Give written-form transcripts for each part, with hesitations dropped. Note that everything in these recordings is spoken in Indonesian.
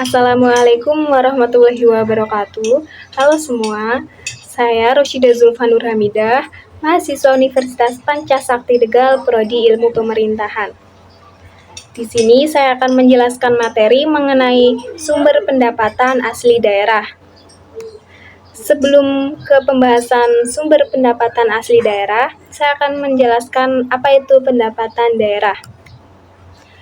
Assalamualaikum warahmatullahi wabarakatuh. Halo semua, saya Rosyida Zulfa Nur Hamidah, mahasiswa Universitas Pancasakti Tegal, Prodi Ilmu Pemerintahan. Di sini saya akan menjelaskan materi mengenai sumber pendapatan asli daerah. Sebelum ke pembahasan sumber pendapatan asli daerah, saya akan menjelaskan apa itu pendapatan daerah.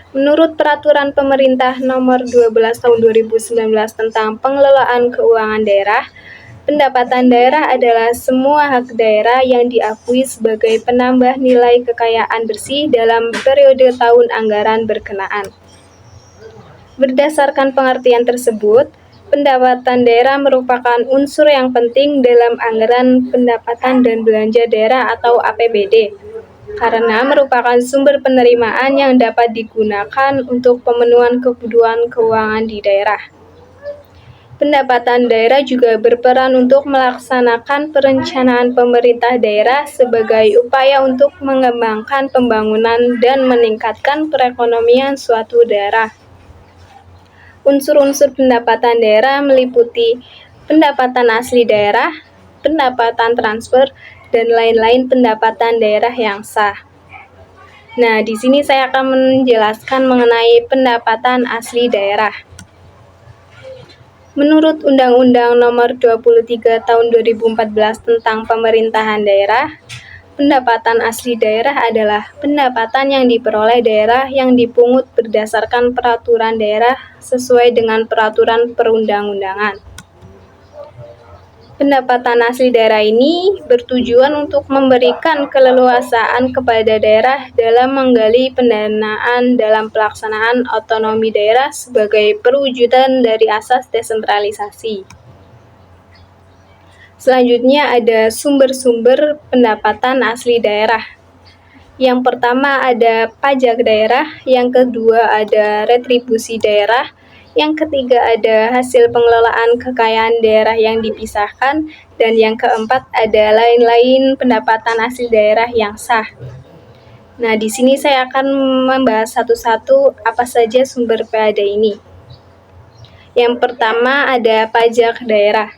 Menurut Peraturan Pemerintah Nomor 12 Tahun 2019 tentang Pengelolaan Keuangan Daerah, pendapatan daerah adalah semua hak daerah yang diakui sebagai penambah nilai kekayaan bersih dalam periode tahun anggaran berkenaan. Berdasarkan pengertian tersebut, pendapatan daerah merupakan unsur yang penting dalam anggaran pendapatan dan belanja daerah atau APBD, karena merupakan sumber penerimaan yang dapat digunakan untuk pemenuhan kebutuhan keuangan di daerah. Pendapatan daerah juga berperan untuk melaksanakan perencanaan pemerintah daerah sebagai upaya untuk mengembangkan pembangunan dan meningkatkan perekonomian suatu daerah. Unsur-unsur pendapatan daerah meliputi pendapatan asli daerah, pendapatan transfer, dan lain-lain pendapatan daerah yang sah. Nah, di sini saya akan menjelaskan mengenai pendapatan asli daerah. Menurut Undang-Undang Nomor 23 Tahun 2014 tentang Pemerintahan Daerah, pendapatan asli daerah adalah pendapatan yang diperoleh daerah yang dipungut berdasarkan peraturan daerah sesuai dengan peraturan perundang-undangan. Pendapatan asli daerah ini bertujuan untuk memberikan keleluasaan kepada daerah dalam menggali pendanaan dalam pelaksanaan otonomi daerah sebagai perwujudan dari asas desentralisasi. Selanjutnya ada sumber-sumber pendapatan asli daerah. Yang pertama ada pajak daerah, yang kedua ada retribusi daerah, yang ketiga ada hasil pengelolaan kekayaan daerah yang dipisahkan, dan yang keempat ada lain-lain pendapatan asli daerah yang sah. Nah, di sini saya akan membahas satu-satu apa saja sumber PAD ini. Yang pertama ada pajak daerah.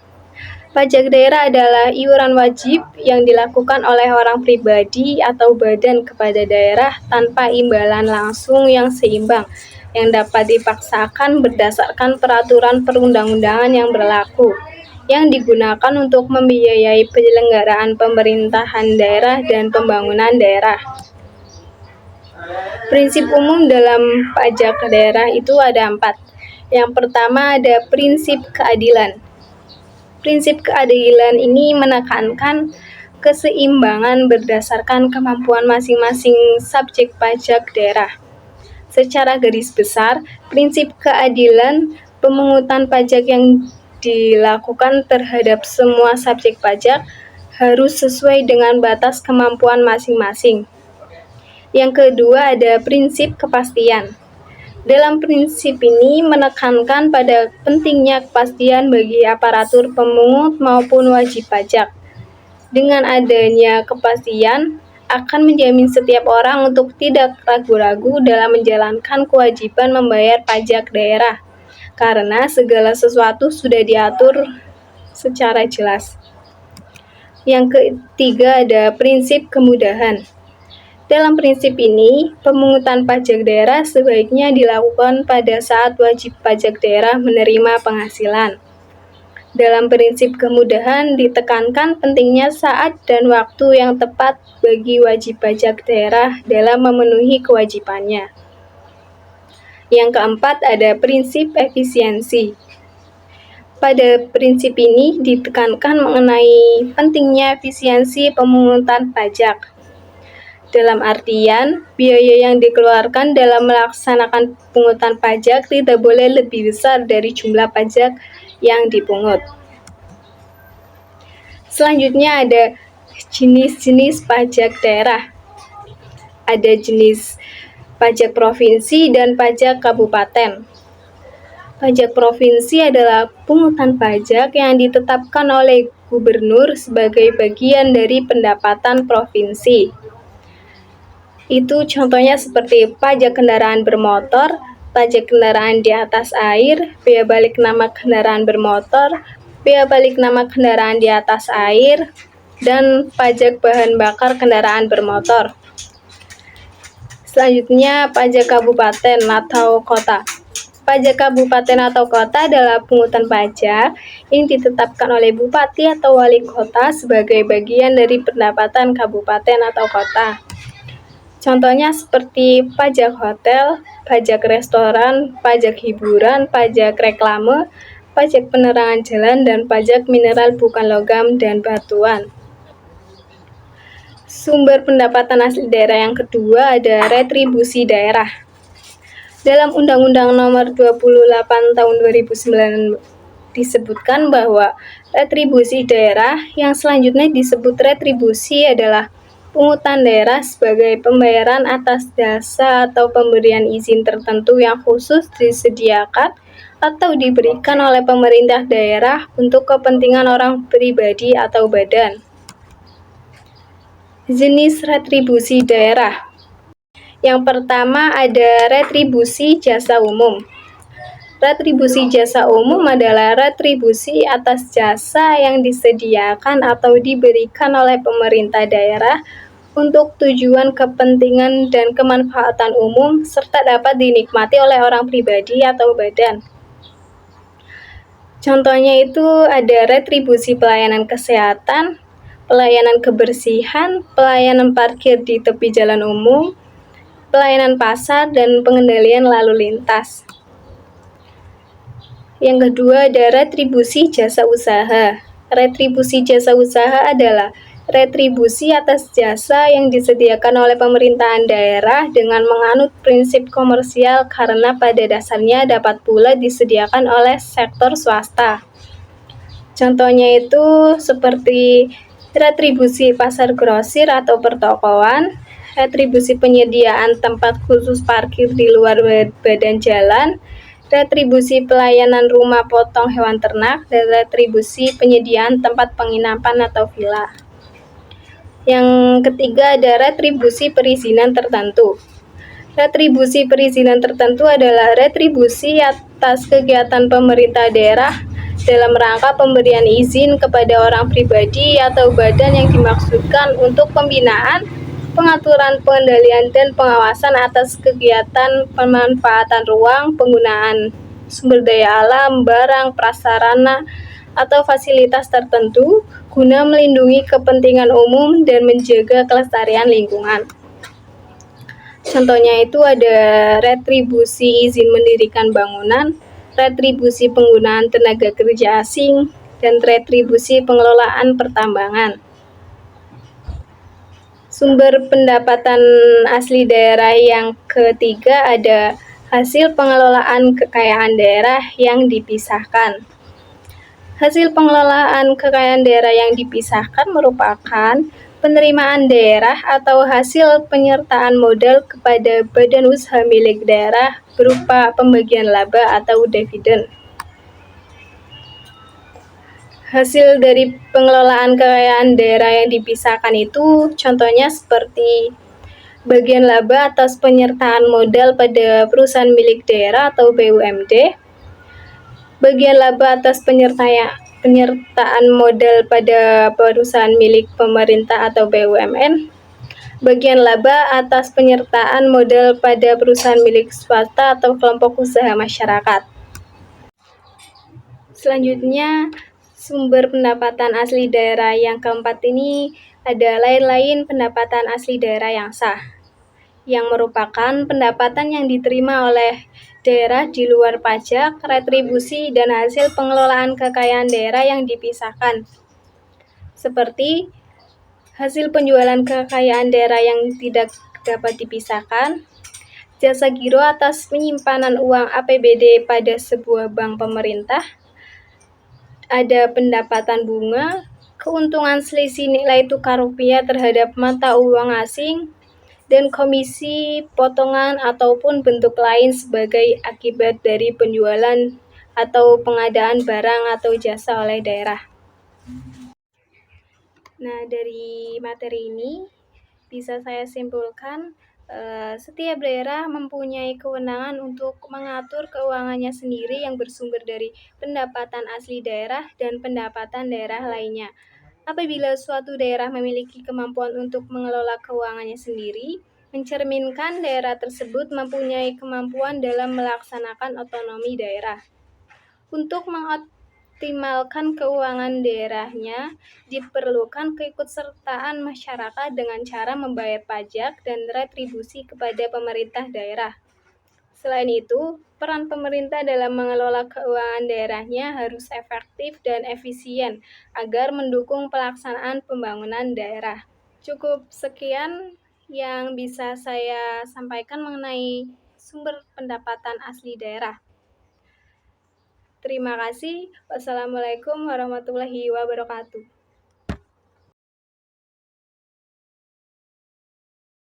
Pajak daerah adalah iuran wajib yang dilakukan oleh orang pribadi atau badan kepada daerah tanpa imbalan langsung yang seimbang, yang dapat dipaksakan berdasarkan peraturan perundang-undangan yang berlaku, yang digunakan untuk membiayai penyelenggaraan pemerintahan daerah dan pembangunan daerah. Prinsip umum dalam pajak daerah itu ada 4. Yang pertama ada prinsip keadilan. Prinsip keadilan ini menekankan keseimbangan berdasarkan kemampuan masing-masing subjek pajak daerah. Secara garis besar, prinsip keadilan pemungutan pajak yang dilakukan terhadap semua subjek pajak harus sesuai dengan batas kemampuan masing-masing. Yang kedua ada prinsip kepastian. Dalam prinsip ini menekankan pada pentingnya kepastian bagi aparatur pemungut maupun wajib pajak. Dengan adanya kepastian, akan menjamin setiap orang untuk tidak ragu-ragu dalam menjalankan kewajiban membayar pajak daerah, karena segala sesuatu sudah diatur secara jelas. Yang ketiga ada prinsip kemudahan. Dalam prinsip ini, pemungutan pajak daerah sebaiknya dilakukan pada saat wajib pajak daerah menerima penghasilan. Dalam prinsip kemudahan ditekankan pentingnya saat dan waktu yang tepat bagi wajib pajak daerah dalam memenuhi kewajibannya. Yang keempat ada prinsip efisiensi. Pada prinsip ini ditekankan mengenai pentingnya efisiensi pemungutan pajak. Dalam artian, biaya yang dikeluarkan dalam melaksanakan pungutan pajak tidak boleh lebih besar dari jumlah pajak yang dipungut. Selanjutnya ada jenis-jenis pajak daerah. Ada jenis pajak provinsi dan pajak kabupaten. Pajak provinsi adalah pungutan pajak yang ditetapkan oleh gubernur sebagai bagian dari pendapatan provinsi. Itu contohnya seperti pajak kendaraan bermotor, pajak kendaraan di atas air, bea balik nama kendaraan bermotor, bea balik nama kendaraan di atas air, dan pajak bahan bakar kendaraan bermotor. Selanjutnya, pajak kabupaten atau kota. Pajak kabupaten atau kota adalah pungutan pajak yang ditetapkan oleh bupati atau wali kota sebagai bagian dari pendapatan kabupaten atau kota. Contohnya seperti pajak hotel, pajak restoran, pajak hiburan, pajak reklame, pajak penerangan jalan, dan pajak mineral bukan logam dan batuan. Sumber pendapatan asli daerah yang kedua ada retribusi daerah. Dalam Undang-Undang Nomor 28 Tahun 2009 disebutkan bahwa retribusi daerah yang selanjutnya disebut retribusi adalah pungutan daerah sebagai pembayaran atas jasa atau pemberian izin tertentu yang khusus disediakan atau diberikan oleh pemerintah daerah untuk kepentingan orang pribadi atau badan. Jenis retribusi daerah. Yang pertama ada retribusi jasa umum. Retribusi jasa umum adalah retribusi atas jasa yang disediakan atau diberikan oleh pemerintah daerah untuk tujuan kepentingan dan kemanfaatan umum serta dapat dinikmati oleh orang pribadi atau badan. Contohnya itu ada retribusi pelayanan kesehatan, pelayanan kebersihan, pelayanan parkir di tepi jalan umum, pelayanan pasar, dan pengendalian lalu lintas. Yang kedua ada retribusi jasa usaha. Retribusi jasa usaha adalah retribusi atas jasa yang disediakan oleh pemerintahan daerah dengan menganut prinsip komersial karena pada dasarnya dapat pula disediakan oleh sektor swasta. Contohnya itu seperti retribusi pasar grosir atau pertokoan, retribusi penyediaan tempat khusus parkir di luar badan jalan, retribusi pelayanan rumah potong hewan ternak, dan retribusi penyediaan tempat penginapan atau villa. Yang ketiga ada retribusi perizinan tertentu. Retribusi perizinan tertentu adalah retribusi atas kegiatan pemerintah daerah dalam rangka pemberian izin kepada orang pribadi atau badan yang dimaksudkan untuk pembinaan, pengaturan, pengendalian, dan pengawasan atas kegiatan pemanfaatan ruang, penggunaan sumber daya alam, barang, prasarana, atau fasilitas tertentu guna melindungi kepentingan umum dan menjaga kelestarian lingkungan. Contohnya itu ada retribusi izin mendirikan bangunan, retribusi penggunaan tenaga kerja asing, dan retribusi pengelolaan pertambangan. Sumber pendapatan asli daerah yang ketiga ada hasil pengelolaan kekayaan daerah yang dipisahkan. Hasil pengelolaan kekayaan daerah yang dipisahkan merupakan penerimaan daerah atau hasil penyertaan modal kepada badan usaha milik daerah berupa pembagian laba atau dividen. Hasil dari pengelolaan kekayaan daerah yang dipisahkan itu contohnya seperti bagian laba atas penyertaan modal pada perusahaan milik daerah atau BUMD, bagian laba atas penyertaan modal pada perusahaan milik pemerintah atau BUMN, bagian laba atas penyertaan modal pada perusahaan milik swasta atau kelompok usaha masyarakat. Selanjutnya, sumber pendapatan asli daerah yang keempat ini ada lain-lain pendapatan asli daerah yang sah, yang merupakan pendapatan yang diterima oleh daerah di luar pajak, retribusi, dan hasil pengelolaan kekayaan daerah yang dipisahkan, seperti hasil penjualan kekayaan daerah yang tidak dapat dipisahkan, jasa giro atas penyimpanan uang APBD pada sebuah bank pemerintah, ada pendapatan bunga, keuntungan selisih nilai tukar rupiah terhadap mata uang asing, dan komisi, potongan, ataupun bentuk lain sebagai akibat dari penjualan atau pengadaan barang atau jasa oleh daerah. Nah, dari materi ini bisa saya simpulkan Setiap daerah mempunyai kewenangan untuk mengatur keuangannya sendiri yang bersumber dari pendapatan asli daerah dan pendapatan daerah lainnya. Apabila suatu daerah memiliki kemampuan untuk mengelola keuangannya sendiri, mencerminkan daerah tersebut mempunyai kemampuan dalam melaksanakan otonomi daerah. Untuk mengoptimalkan keuangan daerahnya, diperlukan keikutsertaan masyarakat dengan cara membayar pajak dan retribusi kepada pemerintah daerah. Selain itu, peran pemerintah dalam mengelola keuangan daerahnya harus efektif dan efisien agar mendukung pelaksanaan pembangunan daerah. Cukup sekian yang bisa saya sampaikan mengenai sumber pendapatan asli daerah. Terima kasih. Wassalamualaikum warahmatullahi wabarakatuh.